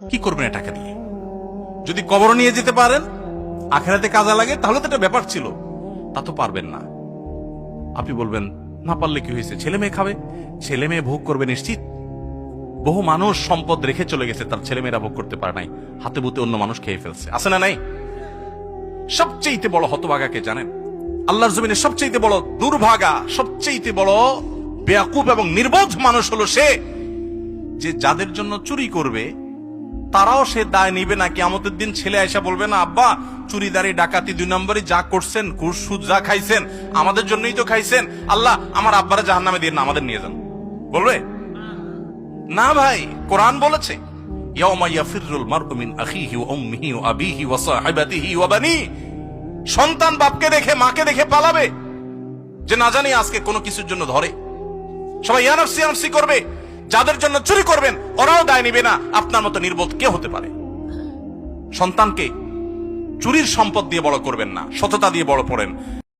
কি করবেন এ টাকা দিয়ে? যদি কবর নিয়ে যেতে পারেন, আখেরাতে কাজে লাগে, তাহলে তো একটা ব্যাপার ছিল। তা তো পারবেন না। আপনি বলবেন না পারলে কি হয়েছে, ছেলে মেয়ে খাবে, ছেলে মেয়ে ভোগ করবে নিশ্চিত। বহু মানুষ সম্পদ রেখে চলে গেছে, তার ছেলে মেয়েরা ভোগ করতে পারে নাই, হাতে বুতে অন্য মানুষ খেয়ে ফেলছে, আছে না নাই? সবচেয়ে বড় হতভাগাকে জানেন? আল্লাহর জমিনে সবচেয়ে বড় দুর্ভাগা, সবচেয়ে বড় বেয়াকুব এবং নির্বোধ মানুষ হলো সে, যে যাদের জন্য চুরি করবে তারাও সে দায় নিবে না। কিয়ামতের দিন ছেলে আয়সা বলবে না, আব্বা চুরিদারি ডাকাতি 2 নম্বরই যা করছেন, ঘুষ সুদ যা খাইছেন, আমাদের জন্যই তো খাইছেন, আল্লাহ আমার আব্বারে জাহান্নামে দিয়ে না, আমাদের নিয়ে যান। বলবে না ভাই, কোরআন বলেছে ইয়াউমা ইয়াফিরুল মারউ মিন আখিহি ওয়া উম্মিহি ওয়া আবিহি ওয়া সাহিবাতিহি ওয়া বানি। সন্তান বাপকে দেখে মাকে দেখে পালাবে, যে না জানি আজকে কোনো কিছুর জন্য ধরে। সবাই ইয়ানফসি ইয়ানফসি করবে। যাদের জন্য চুরি করবেন ওরাও দায় নিবে না। আপনার মতো নির্বোধ কে হতে পারে? সন্তানকে চুরির সম্পদ দিয়ে বড় করবেন না, সততা দিয়ে বড় করেন।